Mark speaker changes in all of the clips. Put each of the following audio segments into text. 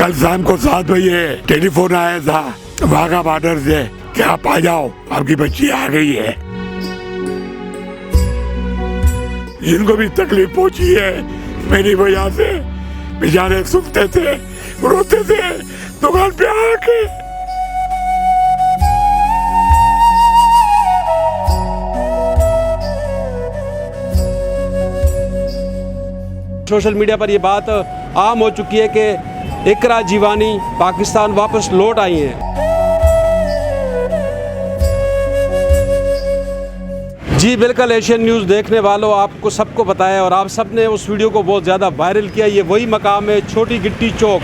Speaker 1: कल शाम को 7 बजे टेलीफोन आया था वाघा बॉर्डर से कि आप आ जाओ, आपकी बच्ची आ गई है। जिनको भी तकलीफ पहुंची है मेरी वजह से, बेचारे सुनते थे, रोते थे दुकान पे आके।
Speaker 2: सोशल मीडिया पर ये बात आम हो चुकी है कि इकरा जीवानी पाकिस्तान वापस लौट आई हैं। जी बिल्कुल, एशियन न्यूज़ देखने वालों, आपको सबको पता है और आप सब ने उस वीडियो को बहुत ज़्यादा वायरल किया। ये वही मकाम है, छोटी गिट्टी चौक,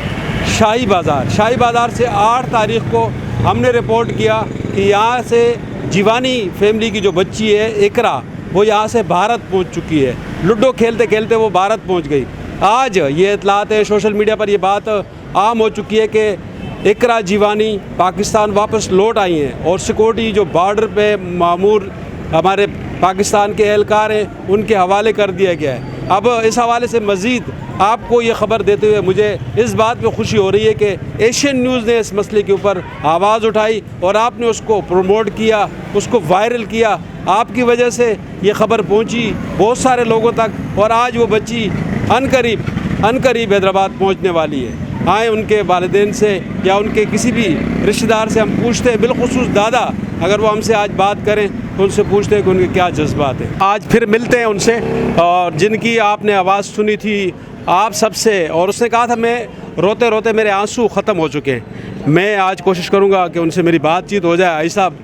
Speaker 2: शाही बाज़ार। शाही बाज़ार से 8 तारीख़ को हमने रिपोर्ट किया कि यहाँ से जीवानी फैमिली की जो बच्ची है इकरा, वो यहाँ से भारत पहुँच चुकी है। लूडो खेलते खेलते वो भारत पहुँच गई। आज ये इतलात है, सोशल मीडिया पर ये बात आम हो चुकी है कि इकरा जीवानी पाकिस्तान वापस लौट आई हैं और सिक्योरिटी जो बॉर्डर पे मामूर हमारे पाकिस्तान के एहलकार हैं उनके हवाले कर दिया गया है। अब इस हवाले से मज़ीद आपको ये ख़बर देते हुए मुझे इस बात पे खुशी हो रही है कि एशियन न्यूज़ ने इस मसले के ऊपर आवाज़ उठाई और आपने उसको प्रमोट किया, उसको वायरल किया। आपकी वजह से ये ख़बर पहुंची बहुत सारे लोगों तक और आज वो बच्ची अनकरीब हैदराबाद पहुंचने वाली है। आए उनके वालिदैन से या उनके किसी भी रिश्तेदार से हम पूछते हैं, बिलखुसूस दादा अगर वो हमसे आज बात करें तो उनसे पूछते हैं कि उनके क्या जज्बात हैं। आज फिर मिलते हैं उनसे और जिनकी आपने आवाज़ सुनी थी आप सबसे, और उसने कहा था मैं रोते रोते मेरे आंसू ख़त्म हो चुके हैं। मैं आज कोशिश करूँगा कि उनसे मेरी बातचीत हो जाए। आई साहब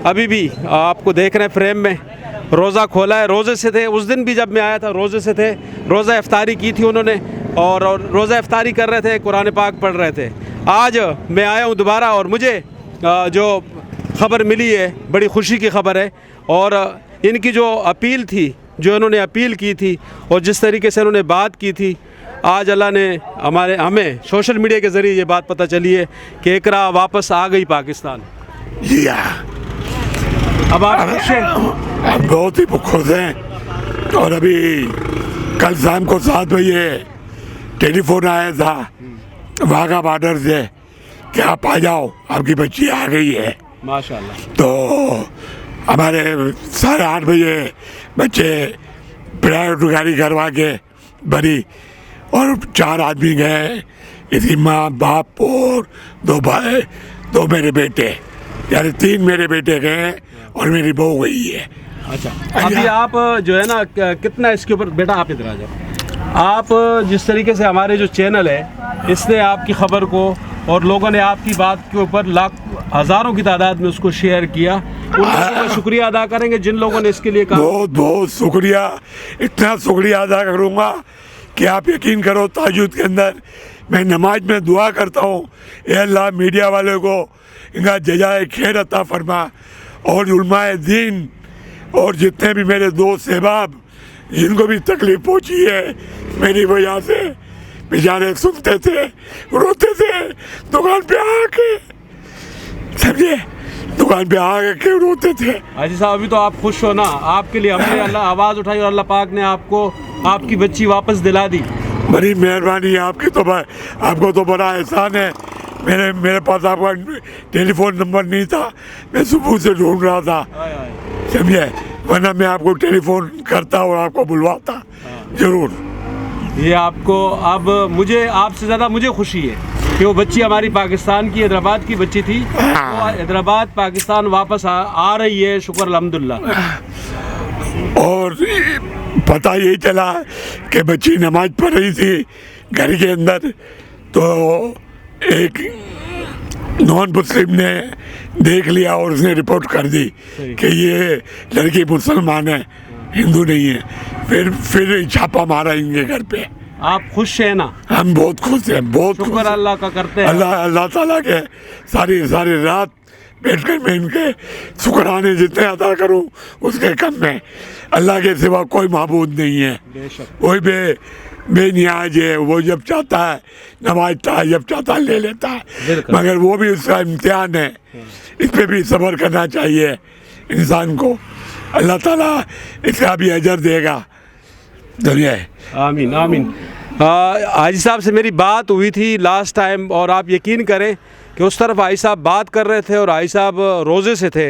Speaker 2: अभी भी आपको देख रहे हैं फ्रेम में, रोज़ा खोला है, रोज़े से थे। उस दिन भी जब मैं आया था रोज़े से थे, रोज़ा इफ्तारी की थी उन्होंने और रोज़ा इफ्तारी कर रहे थे, कुरान पाक पढ़ रहे थे। आज मैं आया हूँ दोबारा और मुझे जो ख़बर मिली है बड़ी खुशी की ख़बर है और इनकी जो अपील थी, जो इन्होंने अपील की थी और जिस तरीके से इन्होंने बात की थी, आज अल्लाह ने हमें सोशल मीडिया के ज़रिए ये बात पता चली है कि इकरा वापस आ गई पाकिस्तान।
Speaker 1: जी हाँ,
Speaker 2: अब आप खुश हैं?
Speaker 1: अब बहुत ही खुश हैं। और अभी कल शाम को 7 बजे टेलीफोन आया था वाघा बॉर्डर से कि आप आ जाओ, आपकी बच्ची आ गई है।
Speaker 2: माशाल्लाह।
Speaker 1: तो हमारे 8:30 बजे बच्चे प्राइवेट गाड़ी करवा के भरी और 4 आदमी गए, इसकी माँ बाप और 2 भाई, 2 मेरे बेटे, यानी 3 मेरे बेटे गए और मेरी बहू गई है।
Speaker 2: अच्छा, अभी आप जो है ना कितना इसके ऊपर, बेटा आप इधर आ जाओ। आप जिस तरीके से हमारे जो चैनल है इसने आपकी ख़बर को और लोगों ने आपकी बात के ऊपर हज़ारों की तादाद में उसको शेयर किया, उन लोगों का शुक्रिया अदा करेंगे जिन लोगों ने इसके लिए कहा।
Speaker 1: बहुत बहुत शुक्रिया, इतना शुक्रिया अदा करूँगा कि आप यकीन करो ताजुद के अंदर मैं नमाज में दुआ करता हूँ, ए अल्लाह मीडिया वाले को इनका जजाए खैर अता फरमा और उलमाए दीन और जितने भी मेरे दोस्त अहबाब जिनको भी तकलीफ पहुँची है मेरी वजह से, बेचारे सुनते थे, रोते थे दुकान पे आके, समझे, दुकान पे आके रोते थे।
Speaker 2: हाजी साहब अभी तो आप खुश हो ना, आपके लिए हमने अल्लाह आवाज़ उठाई और अल्लाह पाक ने आपको आपकी बच्ची वापस दिला दी।
Speaker 1: बड़ी मेहरबानी है आपकी, तो आपको तो बड़ा एहसान है। मेरे पास आपका टेलीफोन नंबर नहीं था, मैं सुबह से ढूंढ रहा था, समझे, वरना मैं आपको टेलीफोन करता और आपको बुलवाता ज़रूर।
Speaker 2: ये आपको, अब मुझे आपसे ज़्यादा मुझे खुशी है कि वो बच्ची हमारी पाकिस्तान की, हैदराबाद की बच्ची थी, वो हैदराबाद पाकिस्तान वापस आ रही है, शुक्र अल्हम्दुलिल्लाह।
Speaker 1: और पता यही चला कि बच्ची नमाज पढ़ रही थी घर के अंदर, तो एक नॉन मुस्लिम ने देख लिया और उसने रिपोर्ट कर दी कि ये लड़की मुसलमान है, हिंदू नहीं है। फिर छापा मारा इनके घर पे।
Speaker 2: आप खुश हैं ना?
Speaker 1: हम बहुत खुश हैं, बहुत
Speaker 2: शुक्र अल्लाह का करते हैं।
Speaker 1: अल्लाह ताला के सारी रात बैठकर मैं इनके शुक्राने जितने अदा करूं उसके कम में। अल्लाह के सिवा कोई माबूद नहीं है, वही बेनियाज है, वो जब चाहता है नमाज जब चाहता ले लेता है, मगर वो भी उसका इम्तिहान है, इस पर भी सब्र करना चाहिए इंसान को। अल्लाह ताला इसका भी अजर देगा। दुनिया
Speaker 2: आमीन आमीन। हाजी साहब से मेरी बात हुई थी लास्ट टाइम, और आप यकीन करें कि उस तरफ हाजी साहब बात कर रहे थे और हाजी साहब रोज़े से थे,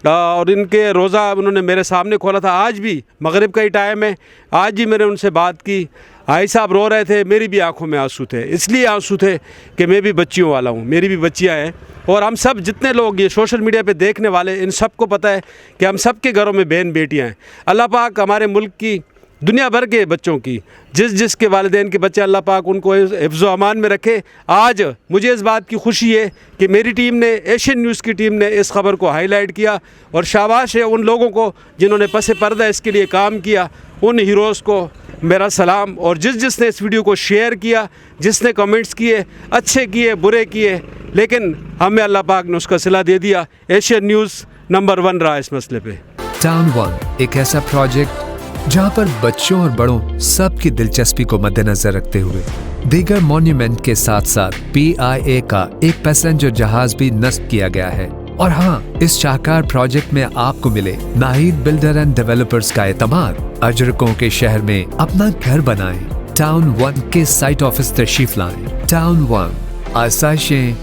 Speaker 2: और इनके रोज़ा उन्होंने मेरे सामने खोला था। आज भी मगरिब का ही टाइम है, आज भी मैंने उनसे बात की। हाजी साहब रो रहे थे, मेरी भी आंखों में आंसू थे। इसलिए आंसू थे कि मैं भी बच्चियों वाला हूँ, मेरी भी बच्चियाँ हैं, और हम सब जितने लोग ये सोशल मीडिया पे देखने वाले, इन सबको पता है कि हम सब के घरों में बहन बेटियाँ हैं। अल्लाह पाक हमारे मुल्क की, दुनिया भर के बच्चों की, जिस के वालिदैन के बच्चे, अल्लाह पाक उनको हिफ्ज़ व अमान में रखे। आज मुझे इस बात की खुशी है कि मेरी टीम ने, एशियन न्यूज़ की टीम ने इस खबर को हाईलाइट किया, और शाबाश है उन लोगों को जिन्होंने पसे पर्दा इसके लिए काम किया। उन हीरोज़ को मेरा सलाम, और जिसने इस वीडियो को शेयर किया, जिसने कमेंट्स किए, अच्छे किए बुरे किए, लेकिन हमें अल्लाह पाक ने उसका सिला दे दिया। एशियन न्यूज़ नंबर 1 रहा इस मसले पे।
Speaker 3: टाउन 1 एक ऐसा प्रोजेक्ट जहां पर बच्चों और बड़ों सबकी दिलचस्पी को मद्देनजर रखते हुए दीगर मॉन्यूमेंट के साथ साथ PIA का एक पैसेंजर जहाज भी नस्ब किया गया है। और हाँ, इस शाहकार प्रोजेक्ट में आपको मिले नाहिद बिल्डर एंड डेवलपर्स का एतमाद। अजरकों के शहर में अपना घर बनाएं, टाउन 1 के साइट ऑफिस तशरीफ लाएं। टाउन 1 आसाइशें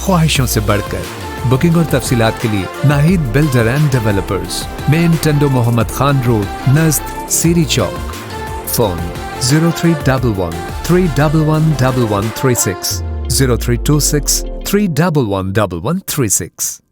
Speaker 3: ख्वाहिशों से बढ़कर। बुकिंग और तफसीलात के लिए Nahid builder and developers, main Tando Mohammad Khan road, नज़द सीरी चौक। फोन 0311 311 1136 0326 311 1136।